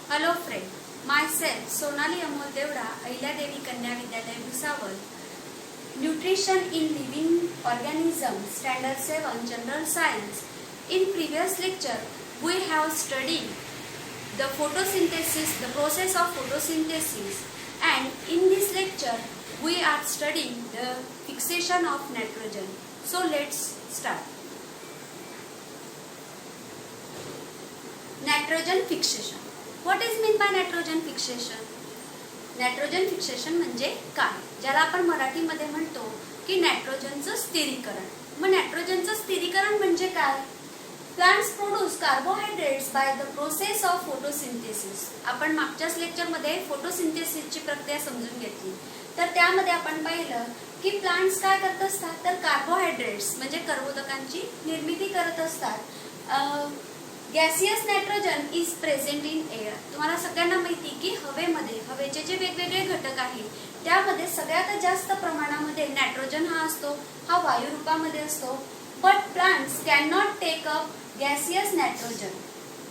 Hello friend, myself Sonali Amol Devda, Ahilyadevi Kanya Vidyalaya Bhusawal. Nutrition in Living Organisms, Standard 7, General Science. In previous lecture, we have studied the photosynthesis, the process of photosynthesis, and in this lecture, we are studying the fixation of nitrogen. So let's start. Nitrogen fixation. What is meant by nitrogen fixation? Nitrogen fixation म्हणजे काय, ज्याला आपण मराठीमध्ये म्हणतो की नायट्रोजनचं स्थिरीकरण. मग नायट्रोजनचं स्थिरीकरण म्हणजे काय? Plants produce carbohydrates by the process of photosynthesis. आपण मागच्याच लेक्चरमध्ये फोटोसिंथेसिसची प्रक्रिया समजून घेतली. तर त्यामध्ये आपण पाहिलं की प्लांट्स काय करत असतात, तर कार्बोहायड्रेट्स म्हणजे कर्बोदकांची निर्मिती करत असतात. Gaseous nitrogen is present in air. तुम्हाला सगळ्यांना माहिती की हवेचे जे वेगवेगळे घटक आहेत त्यामध्ये सगळ्यात जास्त प्रमाणामध्ये नायट्रोजन हा असतो, हा वायू रूपामध्ये असतो. But plants can not take up gaseous nitrogen.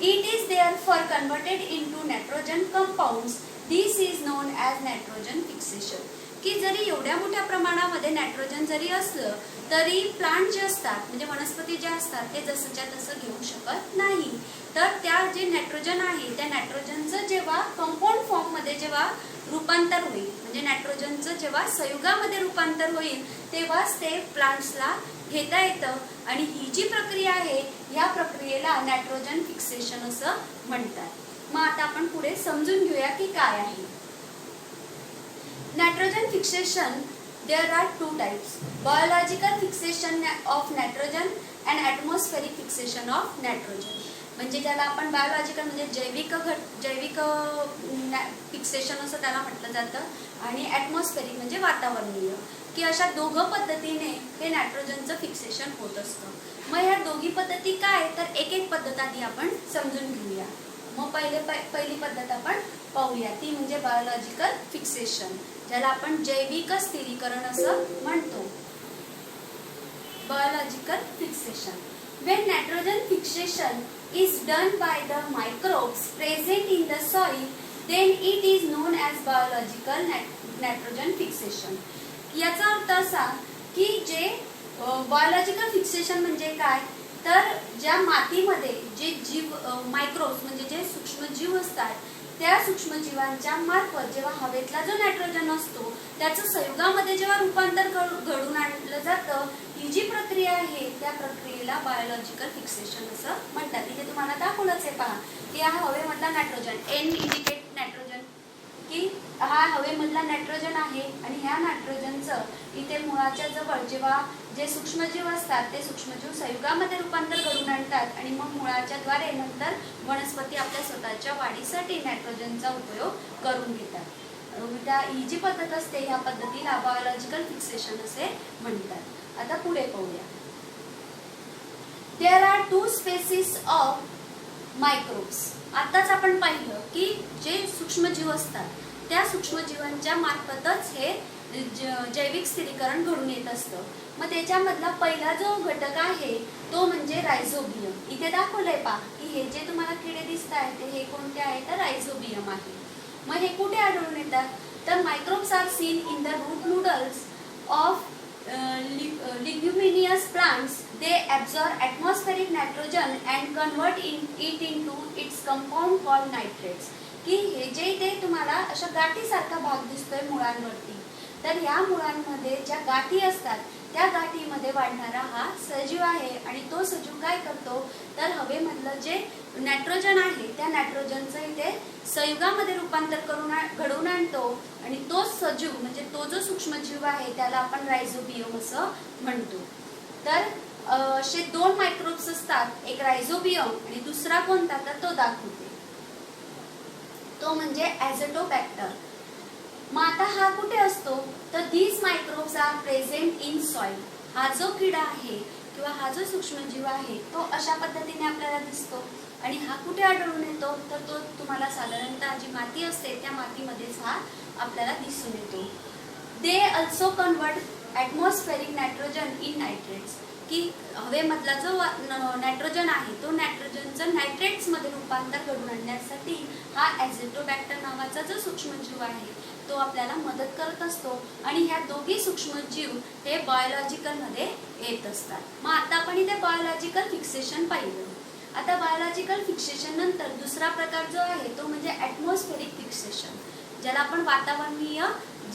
It is therefore converted into nitrogen compounds. This is known as nitrogen fixation. की जरी एवढ्या मोठ्या प्रमाणामध्ये नायट्रोजन जरी असलं तरी प्लांट जे असतात म्हणजे वनस्पती ज्या असतात ते जसंच्या तसं घेऊ शकत नाही. तर त्या जे नायट्रोजन आहे त्या नायट्रोजनचं जेव्हा कंपाऊंड फॉर्ममध्ये जेव्हा रूपांतर होईल म्हणजे नायट्रोजनचं जेव्हा संयुगामध्ये रूपांतर होईल तेव्हाच ते प्लांट्सला घेता येतं. आणि ही जी प्रक्रिया आहे या प्रक्रियेला नायट्रोजन फिक्सेशन असं म्हणतात. मग आता आपण पुढे समजून घेऊया की काय आहे nitrogen fixation. There are two types: biological fixation of nitrogen and atmospheric fixation of nitrogen. म्हणजे ज्याला आपण बायोलॉजिकल म्हणजे जैविक फिक्सेशन असं त्याला म्हटलं जातं आणि ॲटमॉस्फेरिक म्हणजे वातावरणीय. की अशा दोघं पद्धतीने हे नायट्रोजनचं फिक्सेशन होत असतं. मग ह्या दोघी पद्धती काय, तर एक एक पद्धत आधी आपण समजून घेऊया. मग पहिली पद्धत आपण पाहूया ती म्हणजे बायोलॉजिकल फिक्सेशन, ज्याला आपण जैविक स्थिरीकरण असं म्हणतो. Biological fixation. When nitrogen fixation is done by the microbes present in the soil, then it is known as biological nitrogen fixation. याचा अर्थ असा की जे बायोलॉजिकल फिक्सेशन म्हणजे काय, तर ज्या मातीमध्ये जे जीव मायक्रोब्स म्हणजे जे सूक्ष्मजीव असतात त्या सूक्ष्मजीवांच्या मार्फत जेव्हा हवेतला जो नायट्रोजन असतो त्याचं संयुगामध्ये जेव्हा रूपांतर घडून आणलं जातं, ही जी प्रक्रिया आहे त्या प्रक्रियेला बायोलॉजिकल फिक्सेशन असं म्हणतात. इथे तुम्हाला दाखवलंच आहे पहा की हा हवेमधला नायट्रोजन, एन इंडिकेट नायट्रोजन, की हा हवेमधला नायट्रोजन आहे आणि ह्या नायट्रोजनचं इथे मुळाच्या जवळ जेव्हा जे सूक्ष्मजीव असतात ते सूक्ष्मजीव संयुगामध्ये रूपांतर घडून आणतात आणि मग मुळाच्या द्वारे नंतर वनस्पती आपल्या स्वतःच्या वाढीसाठी नायट्रोजनचा उपयोग करून घेतात. ही जी पद्धत असते ह्या पद्धतीला बायोलॉजिकल फिक्सेशन असे म्हणतात. आता पुढे पाहूया. There are two species of microbes. आताच आपण पाहिलं की जे सूक्ष्मजीव असतात त्या सूक्ष्मजीवांच्या मार्फतच हे जैविक स्थिरीकरण घडून येत असतं. मग त्याच्यामधला पहिला जो घटक आहे तो म्हणजे रायझोबियम. इथे दाखवलंय पहा की हे जे तुम्हाला किडे दिसत आहेत हे कोणते आहे, तर रायझोबियम आहे. मग हे कुठे आढळून येतात, तर microbes are seen in the root nodules of leguminous plants. They absorb atmospheric nitrogen and convert it into its compound called nitrates. की हे जे इथे तुम्हाला अशा गाठीसारखा भाग दिसतोय मुळांवरती, तर या मुळांमध्ये ज्या गाठी असतात त्या गाठीमध्ये वाढणारा हा सजीव आहे आणि तो सजीव काय करतो, तर हवेमधलं जे नायट्रोजन आहे त्या नायट्रोजनचं इथे संयुगामध्ये रूपांतर घडवून आणतो आणि तो सजीव म्हणजे तो जो सूक्ष्मजीव आहे त्याला आपण रायझोबियम असं म्हणतो. तर असे दोन मायक्रोब्स असतात, एक रायझोबियम आणि दुसरा कोणता, तर तो दाखवते, तो म्हणजे ॲझोटोबॅक्टर. मग आता हा कुठे असतो, तर these microbes are present in soil. हा जो किडा आहे किंवा हा जो सूक्ष्मजीव आहे तो अशा पद्धतीने आपल्याला दिसतो आणि हा कुठे आढळून येतो, तर तो तुम्हाला साधारणतः जी माती असते त्या मातीमध्येच हा आपल्याला दिसून येतो. They also convert atmospheric nitrogen in nitrates. की हवेमधला जो नायट्रोजन आहे तो नायट्रोजनचं नायट्रेट्समध्ये रूपांतर घडून आणण्यासाठी हा ॲझिटोबॅक्टर नावाचा जो सूक्ष्मजीव आहे तो आपल्याला मदत करत असतो आणि ह्या दोघी सूक्ष्मजीव हे बायोलॉजिकलमध्ये येत असतात. मग आता आपण इथे बायोलॉजिकल फिक्सेशन पाहिलं. आता बायोलॉजिकल फिक्सेशन नंतर दुसरा प्रकार जो आहे तो म्हणजे ॲटमॉस्फेरिक फिक्सेशन, ज्याला आपण वातावरणीय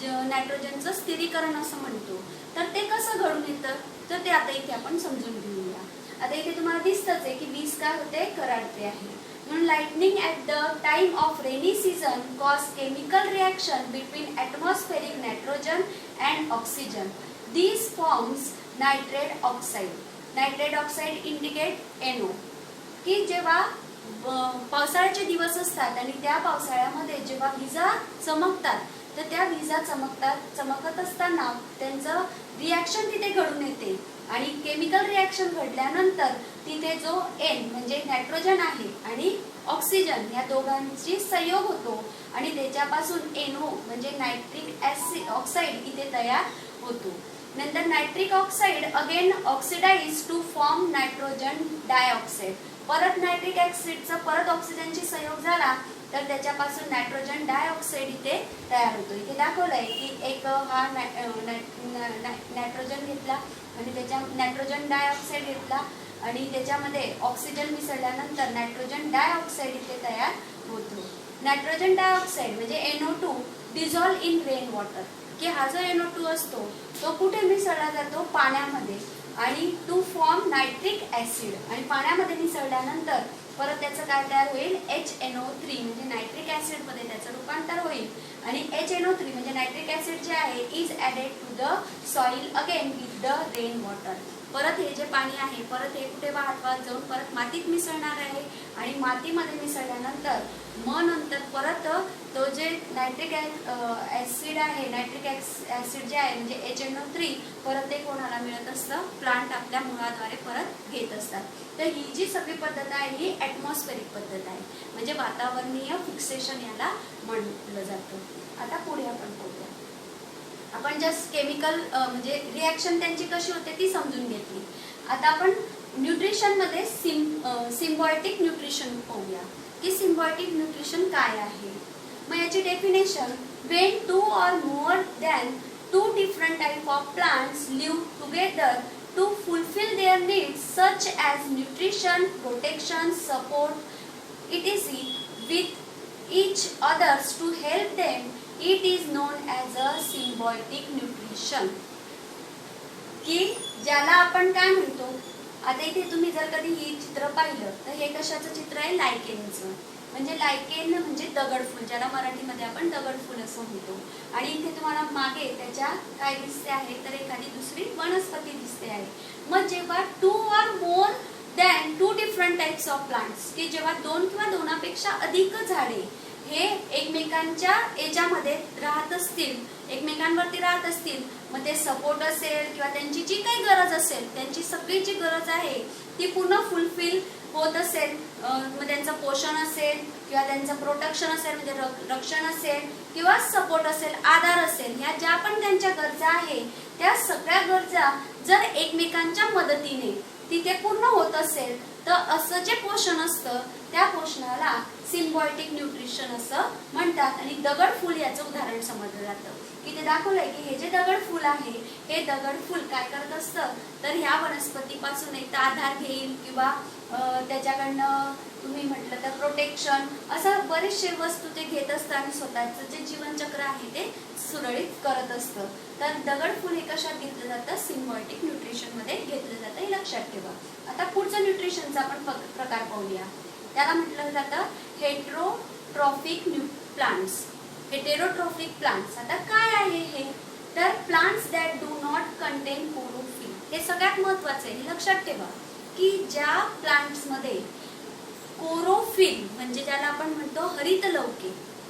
नायट्रोजनचं स्थिरीकरण असं म्हणतो. तर ते कसं घडून येतं तर ते आता इथे आपण समजून घेऊया. आता इथे तुम्हाला दिसतंच आहे की वीज काय होते, कराडते आहे. म्हणून lightning at the time of rainy season cause chemical reaction between atmospheric nitrogen and oxygen. These forms nitrate oxide. Nitrate oxide indicate NO. की जेव्हा पावसाळ्याचे दिवस असतात आणि त्या पावसाळ्यामध्ये जेव्हा विजा चमकतात तर त्या विजा चमकत असताना त्यांचं रिॲक्शन तिथे घडून येते आणि केमिकल रिॲक्शन घडल्यानंतर तिथे जो N म्हणजे नायट्रोजन आहे आणि ऑक्सिजन या दोघांची संयोग होतो आणि त्याच्यापासून NO म्हणजे नायट्रिक ऑक्साईड इथे तयार होतो. नंतर nitric oxide again oxidise to form nitrogen dioxide. परत नायट्रिक ॲसिडचा परत ऑक्सिजनशी संयोग झाला तर त्याच्यापासून नायट्रोजन डायऑक्साईड इथे तयार होतो. इथे दाखवलंय की एक हा नायट्रोजन घेतला आणि त्याच्या नायट्रोजन डायऑक्साईड घेतला आणि त्याच्यामध्ये ऑक्सिजन मिसळल्यानंतर नायट्रोजन डायऑक्साईड इथे तयार होतो. नायट्रोजन डायऑक्साईड म्हणजे NO2 dissolve in rain water. की हा जो NO2 असतो तो कुठे मिसळला जातो, पाण्यामध्ये, आणि टू फॉर्म नायट्रिक ॲसिड. आणि पाण्यामध्ये मिसळल्यानंतर परत त्याचं काय तयार होईल, HNO3 म्हणजे नायट्रिक ॲसिडमध्ये त्याचं रूपांतर होईल आणि HNO3 म्हणजे नायट्रिक ॲसिड जे आहे is added to the soil again with the rain water. परत हे जे पाणी आहे परत हे कुठे वाहत जाऊन परत मातीत मिसळणार आहे आणि मातीमध्ये मिसळल्यानंतर मग नंतर परत तो जे नायट्रिक ॲसिड आहे, नायट्रिक ॲसिड जे आहे म्हणजे HNO3 परत ते कोणाला मिळत असतं, प्लांट आपल्या मुळाद्वारे परत घेत असतात. तर ही जी सगळी पद्धत आहे ही ॲटमॉस्फेरिक पद्धत आहे म्हणजे वातावरणीय फिक्सेशन याला म्हटलं जातं. आता पुढे आपण बोलूया. आपण जस्ट केमिकल म्हणजे रिॲक्शन त्यांची कशी होते ती समजून घेतली. आता आपण न्यूट्रिशनमध्ये सिम्बायोटिक न्यूट्रिशन पाहूया की सिम्बायोटिक न्यूट्रिशन काय आहे. मग याची definition, when 2 or more than 2 different type of plants live together to fulfill their needs such as nutrition, protection, support, etc. with each others to help them, it is known as a symbiotic nutrition. की ज्याला आपण काय म्हणतो, आता इथे तुम्ही जर कधी ही चित्र पाहिलं तर हे कशाचं चित्र आहे, लायकेनचं. म्हणजे लायकेन म्हणजे दगडफूल, ज्याला मराठीमध्ये आपण दगडफूल असं म्हणतो. आणि इथे तुम्हाला मागे त्याच्या काय दिसते आहे तर एखादी दुसरी वनस्पती दिसते आहे. मग जेव्हा 2 or more than 2 different types of plants की जेव्हा 2 किंवा 2पेक्षा अधिक झाडे हे एकमेकांच्या याच्यामध्ये राहत असतील, एकमेकांवरती राहत असतील, मग ते सपोर्ट असेल किंवा त्यांची जी काही गरज असेल, त्यांची सगळी जी गरज आहे ती पूर्ण फुलफिल होत असेल, मग त्यांचं पोषण असेल किंवा त्यांचं प्रोटेक्शन असेल म्हणजे रक्षण असेल किंवा सपोर्ट असेल, आधार असेल, ह्या ज्या पण त्यांच्या गरजा आहे त्या सगळ्या गरजा जर एकमेकांच्या मदतीने तिथे पूर्ण होत असेल तर असं जे पोषण असतं त्या पोषणाला सिम्बायोटिक न्यूट्रिशन असं म्हणतात. आणि दगडफूल याचं उदाहरण समजलं जातं. की ते दाखवलंय की हे जे दगडफूल आहे हे दगडफूल काय करत असतं तर ह्या वनस्पतीपासून एक आधार घेईल किंवा त्याच्याकडनं तुम्ही म्हटलं तर प्रोटेक्शन, असं बरेचसे वस्तू ते घेत असतं आणि स्वतःचं जे जीवनचक्र आहे ते सुरळीत करत असतं. तर दगडफूल हे कशात घेतलं जातं, सिम्बायोटिक न्यूट्रिशनमध्ये घेतलं जातं, हे लक्षात ठेवा. आता पुढचं न्यूट्रिशनचा आपण प्रकार पाहूया. त्याला म्हटलं जातं हेटेरोट्रॉफिक प्लांट्स. हेटेरोट्रॉफिक प्लांट्स आता काय आहे हे तर plants that do not content chlorophyll. हे सगळ्यात महत्त्वाचं आहे, लक्षात ठेवा की ज्या प्लांट्समध्ये क्लोरोफिल म्हणजे ज्याला आपण म्हणतो हरितलवके,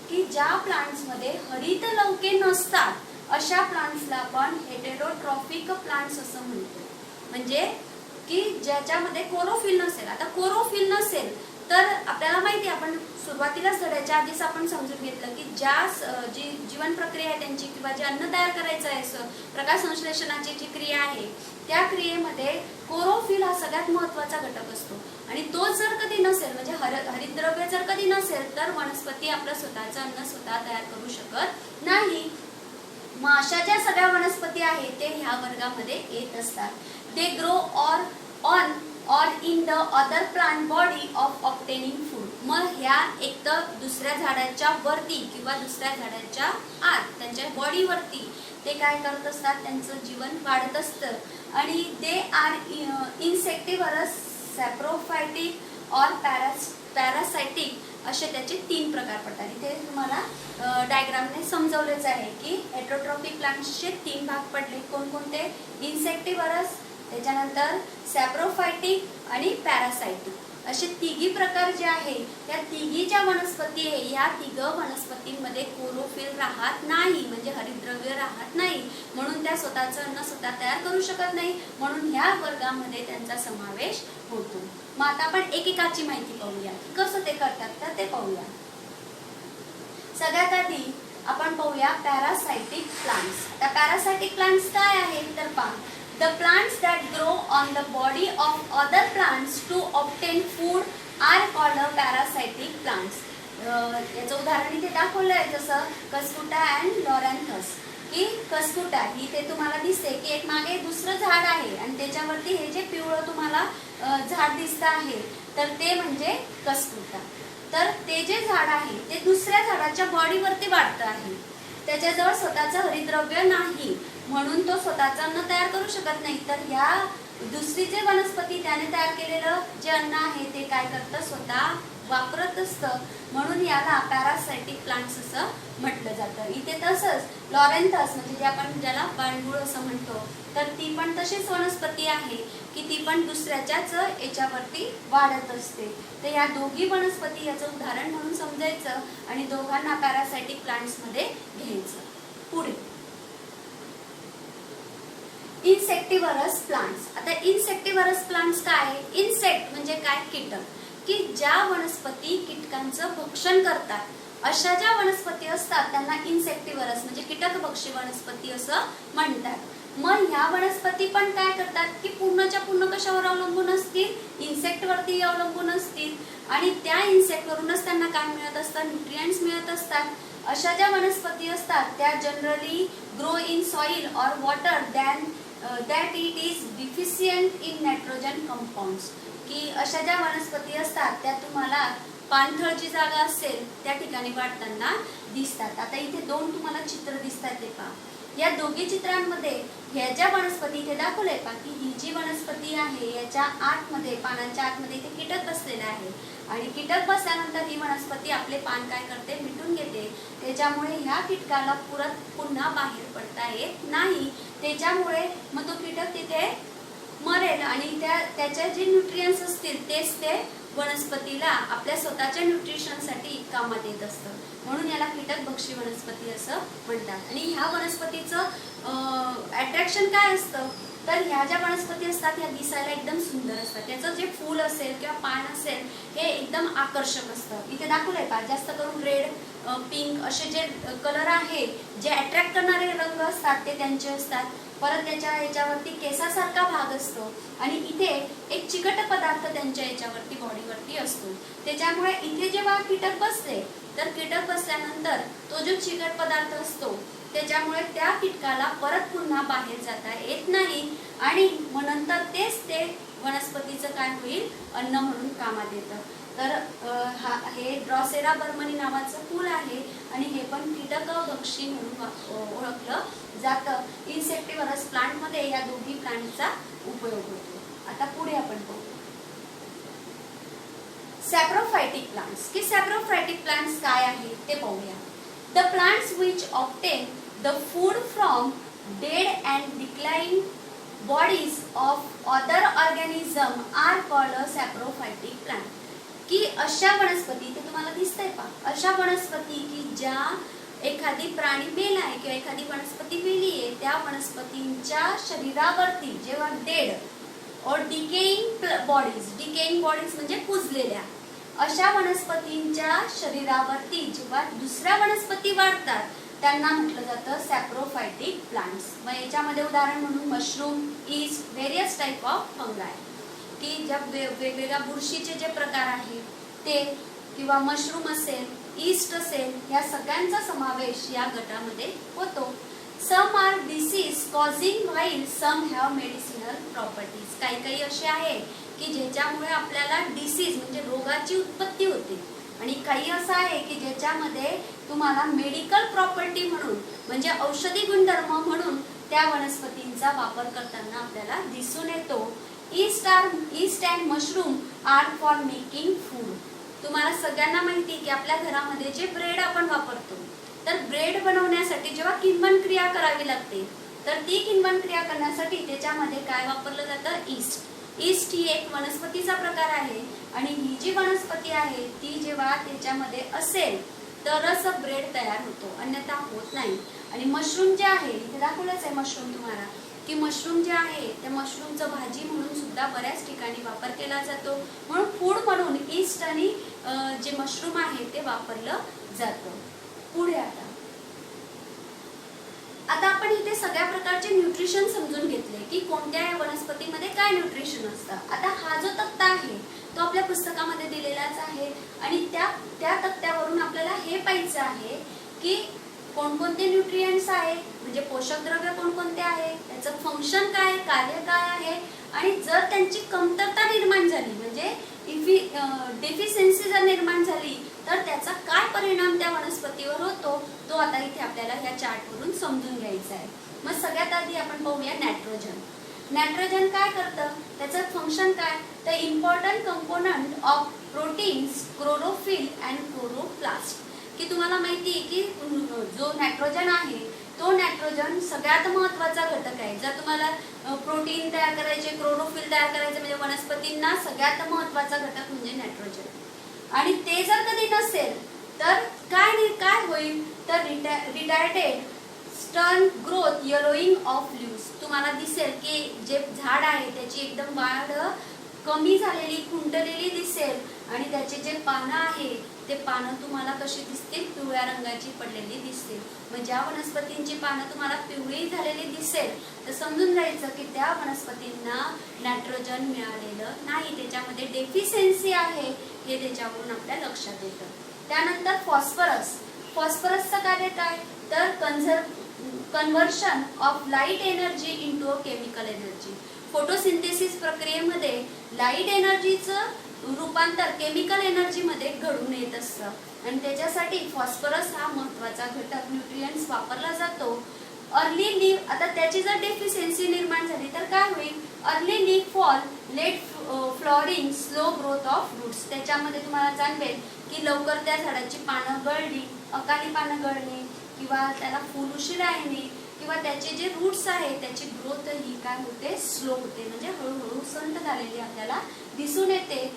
की ज्या प्लांट्समध्ये हरितलवके नसतात अशा प्लांट्सला आपण हेटेरोट्रॉफिक प्लांट्स असं म्हणतो. म्हणजे की ज्याच्यामध्ये क्लोरोफिल नसेल. आता क्लोरोफिल नसेल तर आपल्याला माहिती आहे, आपण सुरुवातीलाच धड्याच्या आधीच आपण समजून घेतलं की ज्या जी जीवन प्रक्रिया आहे त्यांची किंवा जे अन्न तयार करायचं आहे, प्रकाश संश्लेषणाची जी क्रिया आहे त्या क्रियेमध्ये क्लोरोफिल हा सगळ्यात महत्त्वाचा घटक असतो. आणि तोच जर कधी नसेल म्हणजे हरितद्रव्य जर कधी नसेल तर वनस्पती आपलं स्वतःचं अन्न स्वतः तयार करू शकत नाही. मग अशा ज्या सगळ्या वनस्पती आहेत ते ह्या वर्गामध्ये येत असतात. They grow on or in the other plant body of obtaining food. मग ह्या एक तर दुसऱ्या झाडाच्या वरती किंवा दुसऱ्या झाडाच्या आत त्यांच्या बॉडीवरती ते काय करत असतात, त्यांचं जीवन वाढत असतं आणि दे आर इन्सेक्टिव्हरस, सॅप्रोफायटिक और पॅरासायटिक असे त्याचे 3 प्रकार पडतात. इथे तुम्हाला डायग्रामने समजवलेच आहे की हेटरोट्रॉपिक प्लांट्सचे 3 भाग पडले. कोणकोणते? इन्सेक्टिव्हरस, त्याच्यानंतर सॅप्रोफायटिक आणि पॅरासायटिक असे 3 प्रकार जे आहे त्या 3 ज्या वनस्पती आहे या 3 वनस्पतींमध्ये क्लोरोफिल राहत नाही म्हणजे हरितद्रव्य राहत नाही, म्हणून त्या स्वतःचं अन्न स्वतः तयार करू शकत नाही, म्हणून ह्या वर्गामध्ये त्यांचा समावेश होतो. मग आता आपण एकेकाची माहिती पाहूया, कसं ते करतात तर ते पाहूया. सगळ्यात आधी आपण पाहूया पॅरासायटिक प्लांट्स. त्या पॅरासायटिक प्लांट्स काय आहेत तर पहा. The plants that grow on the body of other plants to obtain food are called parasitic plants. याचं उदाहरण इथे दाखवलंय जसं कस्कुटा अँड लॉरॅन्थस. की कस्कुटा ही ते तुम्हाला दिसते की एक मागे दुसरं झाड आहे आणि त्याच्यावरती हे जे पिवळं तुम्हाला झाड दिसतं आहे तर ते म्हणजे कस्कुटा. तर ते जे झाड आहे ते दुसऱ्या झाडाच्या बॉडीवरती वाढतं आहे. त्याच्याजवळ स्वतःचं हरितद्रव्य नाही म्हणून तो स्वतःचं अन्न तयार करू शकत नाही. तर ह्या दुसरी जे वनस्पती त्याने तयार केलेलं जे अन्न आहे ते काय करतं, स्वतः वापरत असतं, म्हणून याला पॅरासायटिक प्लांट्स असं म्हटलं जातं. इथे तसंच लॉरेन्थस म्हणजे जे आपण ज्याला पाणबुळ असं म्हणतो तर ती पण तशीच वनस्पती आहे की ती पण दुसऱ्याच्याच याच्यावरती वाढत असते. तर या दोघी वनस्पती याचं उदाहरण म्हणून समजायचं आणि दोघांना पॅरासायटिक प्लांट्स मध्ये घ्यायचं. पुढे इन्सेक्टिव्हरस प्लांट्स. आता इन्सेक्टिव्हरस प्लांट्स काय? इन्सेक्ट म्हणजे काय? कीटक. की ज्या वनस्पती कीटकांचं भक्षण करतात अशा ज्या वनस्पती असतात त्यांना इन्सेक्टिव्हरस म्हणजे कीटकभक्षी वनस्पती असं म्हणतात. मग ह्या वनस्पती पण काय करतात की पूर्णच्या पूर्ण कशावर अवलंबून असतील? इन्सेक्ट वरती अवलंबून असतील आणि त्या इन्सेक्ट वरूनच त्यांना काय मिळत असतात? न्यूट्रिएंट्स मिळत असतात. अशा ज्या वनस्पती असतात त्या जनरली ग्रो इन सॉइल और water that it is deficient in nitrogen compounds. की अशा ज्या वनस्पती असतात त्या तुम्हाला पाणथळ जी जागा असेल त्या ठिकाणी वाढताना दिसतात. आता इथे 2 तुम्हाला चित्र दिसतात ते पहा. या दोघी चित्रांमध्ये ह्या ज्या वनस्पती इथे दाखवले पहा की ही जी वनस्पती आहे याच्या आतमध्ये पानांच्या आतमध्ये इथे कीटक बसलेले आहे आणि कीटक बसल्यानंतर ही वनस्पती आपले पान काय करते? मिटून घेते. त्याच्यामुळे ह्या कीटकाला पुन्हा बाहेर पडता येत नाही. त्याच्यामुळे मग तो कीटक तिथे मरेल आणि त्याच्या जे न्यूट्रिएंट्स असतील तेच ते वनस्पतीला आपल्या स्वतःच्या न्यूट्रिशनसाठी कामात येत असतं, म्हणून याला कीटकभक्षी वनस्पती असं म्हणतात. आणि ह्या वनस्पतीचं अट्रॅक्शन काय असतं तर ह्या ज्या वनस्पती असतात ह्या दिसायला एकदम सुंदर असतात. त्याचं जे फूल असेल किंवा पान असेल हे एकदम आकर्षक असतं. इथे दाखवलंय पहा, जास्त करून रेड, पिंक असे जे कलर आहे जे अट्रॅक्ट करणारे रंग असतात ते त्यांचे असतात. परत त्याच्या याच्यावरती केसासारखा भाग असतो आणि इथे एक चिकट पदार्थ त्यांच्या याच्यावरती बॉडीवरती असतो. त्याच्यामुळे इथे जेव्हा कीटक बसले तर कीटक बसल्यानंतर तो जो चिकट पदार्थ असतो त्याच्यामुळे त्या कीटकाला परत पुन्हा बाहेर जाता येत नाही आणि मग नंतर तेच ते वनस्पतीचं काय होईल? अन्न म्हणून कामात येतं. तर हे ड्रॉसेरा बर्मनी नावाचं फूल आहे आणि हे पण कीटकभक्षी म्हणून ओळखलं जातं. इन्सेक्टिव्हरस प्लांट मध्ये या दोघी प्लांटचा उपयोग होतो. आता पुढे आपण पाहू सॅप्रोफायटिक प्लांट्स. की सॅप्रोफायटिक प्लांट्स काय आहेत ते पाहूया. The plants which obtain the food from dead and declining bodies of other organism are called saprophytic plant. की अशा वनस्पती ते तुम्हाला दिसतंय पहा, अशा वनस्पती की ज्या एखादी प्राणी मेला आहे किंवा एखादी वनस्पती मेली आहे त्या वनस्पतींच्या शरीरावरती जेव्हा डेड और डिकेइंग बॉडीज म्हणजे कुजलेल्या अशा वनस्पतींच्या शरीरावरती जेव्हा दुसऱ्या वनस्पती वाढतात त्यांना म्हटलं जातं सॅप्रोफायटिक प्लांट्स. मग याच्यामध्ये उदाहरण म्हणून mushroom, east, various type of फंगाय. की ज्या वेगवेगळ्या बुरशीचे जे प्रकार आहेत ते, किंवा मशरूम असेल, ईस्ट असेल, या सगळ्यांचा समावेश या गटामध्ये होतो. Some are disease causing while some have medicinal properties. काही काही असे आहे की ज्याच्यामुळे आपल्याला डिसीज म्हणजे रोगाची उत्पत्ती होते, आणि काही असं आहे की ज्याच्यामध्ये तुम्हाला मेडिकल प्रॉपर्टी म्हणून म्हणजे औषधी गुणधर्म म्हणून त्या वनस्पतींचा वापर करताना आपल्याला दिसून येतो. Yeast and mushroom are for making food. तुम्हाला सगळ्यांना माहिती की आपल्या घरामध्ये जे ब्रेड आपण वापरतो, तर ब्रेड बनवण्यासाठी जेव्हा किण्वन क्रिया करावी लागते, तर ती किण्वन क्रिया करण्यासाठी त्याच्यामध्ये काय वापरलं जातं? ईस्ट. ईस्ट ही एक वनस्पतीचा प्रकार आहे, आणि ही जी वनस्पती आहे ती जेव्हा त्याच्यामध्ये असेल तरच ब्रेड तयार होतो, अन्यथा होत नाही. आणि मशरूम जे आहे, इथे दाखवलंच आहे मशरूम तुम्हाला, की मशरूम जे आहे त्या मशरूमचं भाजी म्हणून सुद्धा बऱ्याच ठिकाणी वापर केला जातो. म्हणून फूड म्हणून ईस्ट आणि जे मशरूम आहे ते वापरलं जातं. पुढे आता आपण इथे सगळ्या प्रकारचे न्यूट्रिशन समजून घेतले की कोणत्या वनस्पतीमध्ये काय न्यूट्रिशन असतं. आता हा जो तक्ता आहे तो आपल्या पुस्तकामध्ये दिलेलाच आहे, आणि त्या तक्त्यावरून आपल्याला हे पाहायचं आहे की कोणकोणते न्यूट्रिएंट्स आहे, म्हणजे पोषक द्रव्य कोणकोणते आहे, त्याचं फंक्शन काय, कार्य काय आहे, आणि जर त्यांची कमतरता निर्माण झाली म्हणजे डेफिशियन्सी जर निर्माण झाली तर त्याचा काय परिणाम त्या वनस्पतीवर होतो, तो आता इथे आपल्याला ह्या चार्टवरून समजून घ्यायचा आहे. मग सगळ्यात आधी आपण पाहूया नायट्रोजन. नायट्रोजन काय करतं, त्याचं फंक्शन काय, तर important component of proteins, chlorophyll and chloroplast. की तुम्हाला माहिती आहे की जो नायट्रोजन आहे तो नायट्रोजन सगळ्यात महत्त्वाचा घटक आहे. जर तुम्हाला प्रोटीन तयार करायचे, क्लोरोफिल तयार करायचे, म्हणजे वनस्पतींना सगळ्यात महत्त्वाचा घटक म्हणजे नायट्रोजन. आणि ते जर कधी नसेल तर काय होईल, तर retarded stern growth, yellowing of leaves. तुम्हाला दिसेल की जे झाड आहे त्याची एकदम वाढ कमी झालेली, खुंटलेली दिसेल, आणि त्याचे जे पानं आहे ते पानं तुम्हाला कशी दिसतील, पिवळ्या रंगाची पडलेली दिसतील. मग ज्या वनस्पतींची पानं तुम्हाला पिवळी झालेली दिसेल तर समजून जायचं की त्या वनस्पतींना नायट्रोजन मिळालेलं नाही, त्याच्यामध्ये डेफिशियन्सी आहे, हे त्याच्यावरून आपल्या लक्षात येतं. त्यानंतर फॉस्फरस. फॉस्फरसचं कार्य काय, तर conversion of light energy into a chemical energy. Photosynthesis प्रक्रियेमध्ये लाईट एनर्जीचं रूपांतर केमिकल एनर्जी मध्ये घडून येत असतं, आणि त्याच्यासाठी फॉस्फरस हा महत्त्वाचा घटक न्यूट्रिएंट्स वापरला जातो. Early leaf. आता त्याची जर डेफिशियन्सी निर्माण झाली तर काय होईल, early leaf fall, late flowering, slow growth of roots. त्याच्यामध्ये तुम्हाला जाणवेल की लवकर त्या झाडाची पानं गळली, अकाली पानं गळणे, किंवा त्याला फूल उशिरा येणे, किंवा त्याचे जे रूट्स आहेत त्याची ग्रोथ ही काय होते, स्लो होते, म्हणजे हळूहळू संथ झालेली आपल्याला दिसून येते.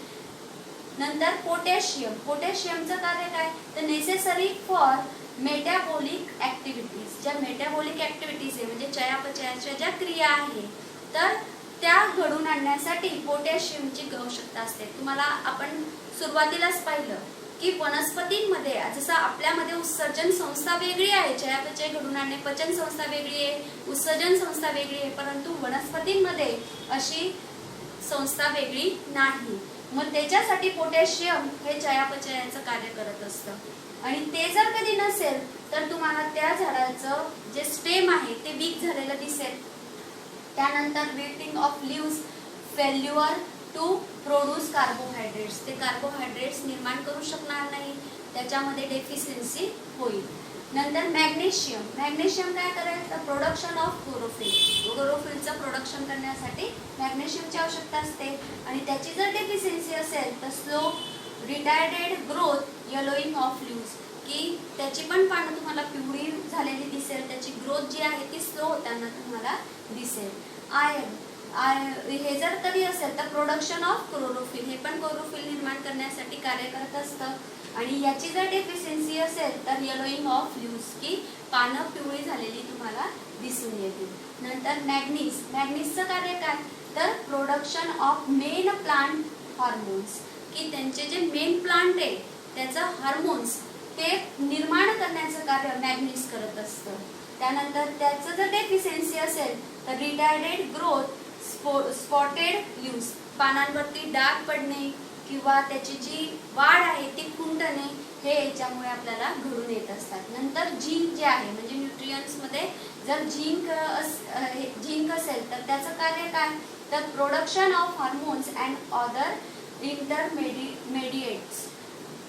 नंतर पोटॅशियम. पोटॅशियमचं कार्य काय, तर नेसेसरी फॉर मेटाबॉलिक ऍक्टिव्हिटीज. ज्या मेटाबॉलिक ऍक्टिव्हिटीज आहे म्हणजे चयापचयाच्या ज्या क्रिया आहे तर त्या घडून आणण्यासाठी पोटॅशियमची आवश्यकता असते. तुम्हाला आपण सुरुवातीलाच पाहिलं की वनस्पतींमध्ये जसं आपल्यामध्ये उत्सर्जन संस्था वेगळी आहे, चयापचय घडून आणणे, पचन संस्था वेगळी आहे, उत्सर्जन संस्था वेगळी आहे, परंतु वनस्पतींमध्ये अशी संस्था वेगळी नाही. मग त्याच्यासाठी पोटॅशियम हे चयापचयाचं कार्य करत असतं, आणि ते जर कधी नसेल तर तुम्हाला त्या झाडाचं जे स्टेम आहे ते वीक झालेलं दिसेल. त्यानंतर wilting of leaves, failure to produce carbohydrates. ते कार्बोहायड्रेट्स निर्माण करू शकणार नाही, त्याच्यामध्ये डेफिशियन्सी होईल. नंतर मॅग्नेशियम. मॅग्नेशियम काय करेल, तर प्रोडक्शन ऑफ क्लोरोफिल. क्लोरोफिलचं प्रोडक्शन करण्यासाठी मॅग्नेशियमची आवश्यकता असते, आणि त्याची जर डेफिशियन्सी असेल तर slow retarded growth, yellowing of leaves, की त्याची पण पानं तुम्हाला पिवळी झालेली दिसेल, त्याची ग्रोथ जी आहे ती स्लो होताना तुम्हाला दिसेल. आयर्न. हे जर कधी असेल तर प्रोडक्शन ऑफ क्लोरोफिल, हे पण क्लोरोफिल निर्माण करण्यासाठी कार्य करत असतं, आणि याची जर डेफिशियन्सी असेल तर येलोइंग ऑफ लीव्स, की पानं पिवळी झालेली तुम्हाला दिसून येतील. नंतर मॅग्नीज. मॅग्नीजचं कार्य काय, तर production of main plant hormones, की त्यांचे जे मेन प्लांट आहे त्याचं हार्मोन्स ते निर्माण करण्याचं कार्य मॅग्नीज करत असतं. त्यानंतर त्याचं जर डेफिशियन्सी असेल तर रिटार्डेड ग्रोथ, स्पॉटेड लीव्स, पानांवरती डाग पडणे किंवा त्याची जी वाढ आहे ती खुंटणे हे याच्यामुळे आपल्याला घडून येत असतात. नंतर झिंक जे आहे म्हणजे न्यूट्रियन्स मध्ये जर झिंक असेल तर त्याचं कार्य काय, तर production of hormones and other intermediates,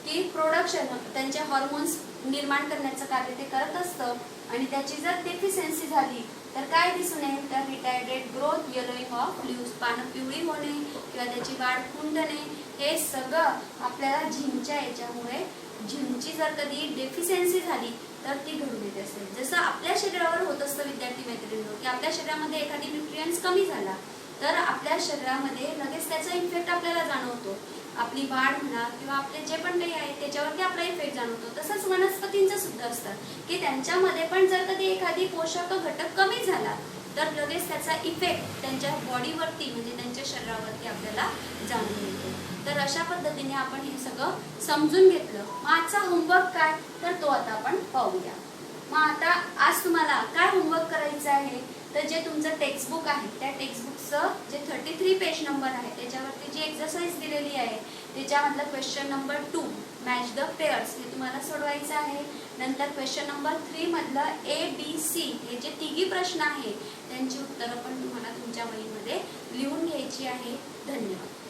की प्रोडक्शन त्यांचे हॉर्मोन्स निर्माण करण्याचं कार्य ते करत असतं. आणि त्याची जर डेफिशियन्सी झाली तर काय दिसून येईल, तर retarded growth, yellowing of leaves, पानं पिवळी होणे किंवा त्याची वाढ खुंटणे हे सगळं आपल्याला झिंकच्या याच्यामुळे, झिंकची जर कधी डेफिशियन्सी झाली तर ती घडून येते असेल. जसं आपल्या शरीरावर होत असतं विद्यार्थी मैत्रिणींनो, की आपल्या शरीरामध्ये एखादी न्यूट्रियन्स कमी झाला तर आपल्या शरीरामध्ये लगेच त्याचा इफेक्ट आपल्याला जाणवतो. आपली वाढ म्हणा किंवा आपले जे पण काही आहे त्याच्यावरती आपला इफेक्ट जाणवतो. तसंच वनस्पतींचं सुद्धा असतं की त्यांच्यामध्ये पण जर कधी एखादी पोषक घटक कमी झाला तर लगेच त्याचा इफेक्ट त्यांच्या बॉडीवरती म्हणजे त्यांच्या शरीरावरती आपल्याला जाणून येतो. तर अशा पद्धतीने आपण हे सगळं समजून घेतलं. मग आजचा होमवर्क काय, तर तो आता आपण पाहूया. मग आता आज तुम्हाला काय होमवर्क करायचं आहे, तर जे तुमचं टेक्स्टबुक आहे त्या टेक्स्टबुकचं जे 33 पेज नंबर आहे त्याच्यावरती जी एक्सरसाइज दिलेली आहे त्याच्यामधलं question number 2 match the pairs हे तुम्हाला सोडवायचं आहे. नंतर क्वेश्चन नंबर 3 मधलं ABC हे जे तिघी प्रश्न आहे त्यांची उत्तरं पण तुम्हाला तुमच्या वहीमध्ये लिहून घ्यायची आहे. धन्यवाद.